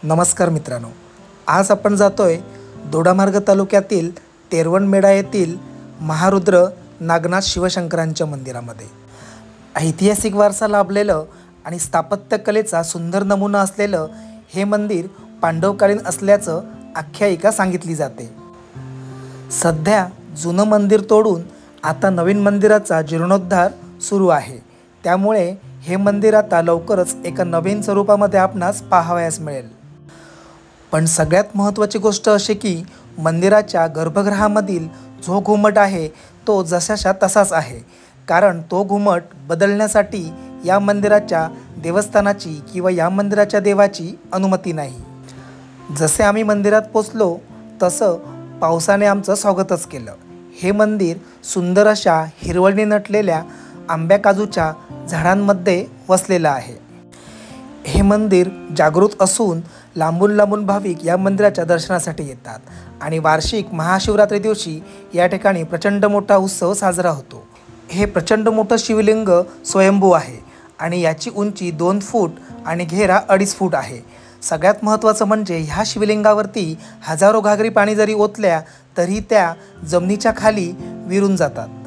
नमस्कार मित्रांनो, आज आपण जातोय दोडामार्ग तालुक्यातील तेरवणमेढा येथील महारुद्र नागनाथ शिवशंकरांच्या मंदिरामध्ये। ऐतिहासिक वारसा लाभलेलं आणि स्थापत्यकलेचा सुंदर नमुना असलेलं हे मंदिर पांडवकालीन असल्याचं आख्यायिका सांगितली जाते। सध्या जुनं मंदिर तोडून आता नवीन मंदिराचा जीर्णोद्धार सुरू आहे, त्यामुळे हे मंदिर आता लवकरच एका नवीन स्वरूपामध्ये आपणास पाहावयास मिळेल। पण सगळ्यात महत्त्वाची गोष्ट अशी की मंदिराच्या गर्भगृहामधील जो घुमट आहे तो जसाच्या तसाच आहे, कारण तो घुमट बदलण्यासाठी या मंदिराच्या देवस्थानाची किंवा या मंदिराच्या देवाची अनुमती नाही। जसे आम्ही मंदिरात पोचलो तसं पावसाने आमचं स्वागतच केलं। हे मंदिर सुंदर अशा हिरवळीने नटलेल्या आंब्या काजूच्या झाडांमध्ये वसलेलं आहे। हे मंदिर जागृत असून लांबून लांबून भाविक या मंदिराच्या दर्शनासाठी येतात आणि वार्षिक महाशिवरात्री दिवशी या ठिकाणी प्रचंड मोठा उत्सव साजरा होतो। हे प्रचंड मोठं शिवलिंग स्वयंभू आहे आणि याची उंची 2 फूट आणि घेरा 2.5 फूट आहे। सगळ्यात महत्त्वाचं म्हणजे ह्या शिवलिंगावरती हजारो घागरी पाणी जरी ओतल्या तरी त्या जमिनीच्या खाली विरून जातात।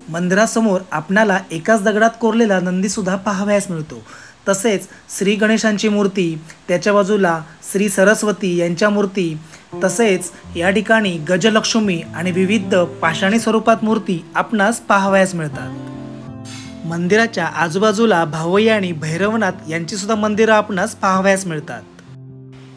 मंदिरासमोर आपणाला एकाच दगडात कोरलेला नंदी सुद्धा पाहावयास मिळतो। तसेच श्री गणेशांची मूर्ती, त्याच्या बाजूला श्री सरस्वती यांच्या मूर्ती, तसेच या ठिकाणी गजलक्ष्मी आणि विविध पाषाणी स्वरूपात मूर्ती आपणास पाहावयास मिळतात। मंदिराच्या आजूबाजूला भावई आणि भैरवनाथ यांची सुद्धा मंदिरं आपणास पाहावयास मिळतात।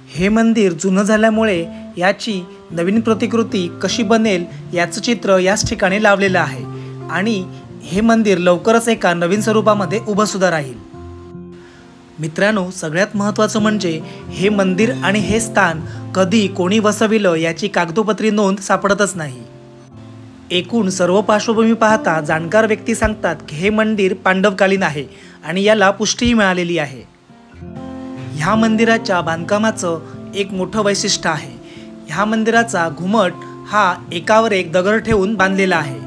हे मंदिर जुनं झाल्यामुळे याची नवीन प्रतिकृती कशी बनेल याचं चित्र याच ठिकाणी लावलेलं आहे आणि हे मंदिर लवकरच एका नवीन स्वरूपामध्ये उभं सुद्धा राहील। मित्रांनो, सगळ्यात महत्त्वाचं म्हणजे हे मंदिर आणि हे स्थान कधी कोणी वसविलं याची कागदोपत्री नोंद सापडतच नाही। एकूण सर्व पार्श्वभूमी पाहता जाणकार व्यक्ती सांगतात की हे मंदिर पांडवकालीन आहे आणि याला पुष्टीही मिळालेली आहे। ह्या मंदिराच्या बांधकामाचं एक मोठं वैशिष्ट्य आहे। ह्या मंदिराचा घुमट हा एकावर एक दगड ठेवून बांधलेला आहे।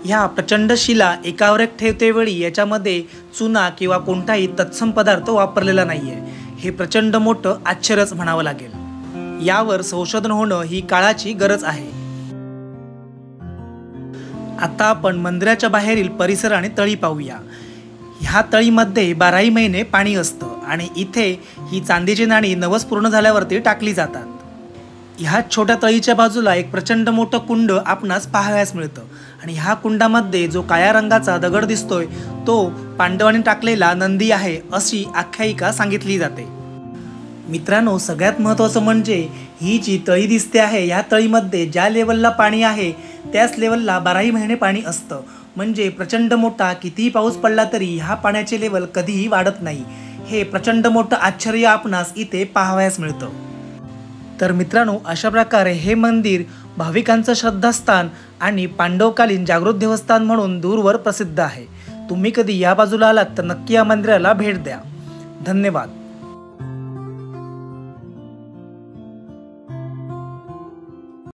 ह्या प्रचंड शिला एकावर एक ठेवतेवेळी याच्यामध्ये चुना किंवा कोणताही तत्सम पदार्थ वापरलेला नाहीये। हे प्रचंड मोठं आश्चर्यच म्हणावं लागेल। यावर संशोधन होणं ही काळाची गरज आहे। आता आपण मंदिराच्या बाहेरील परिसर आणि तळी पाहूया। ह्या तळीमध्ये 12ही महिने पाणी असतं आणि इथे ही चांदीची नाणी नवस पूर्ण झाल्यावरती टाकली जातात। ह्या छोट्या तळीच्या बाजूला एक प्रचंड मोठं कुंड आपणास पाहावयास मिळतं आणि ह्या कुंडामध्ये जो काळ्या रंगाचा दगड दिसतोय तो पांडवांनी टाकलेला नंदी आहे अशी आख्यायिका सांगितली जाते। मित्रांनो, सगळ्यात महत्त्वाचं म्हणजे ही जी तळी दिसते आहे या तळीमध्ये ज्या लेवलला पाणी आहे त्याच लेवलला 12ही महिने पाणी असतं। म्हणजे प्रचंड मोठा कितीही पाऊस पडला तरी ह्या पाण्याचे लेवल कधीही वाढत नाही। हे प्रचंड मोठं आश्चर्य आपणास इथे पाहावयास मिळतं। तर मित्रांनो, अशा प्रकारे हे मंदिर भाविकांचं श्रद्धास्थान आणि पांडवकालीन जागृत देवस्थान म्हणून दूरवर प्रसिद्ध आहे। तुम्ही कधी या बाजूला आलात तर नक्की या मंदिराला भेट द्या। धन्यवाद।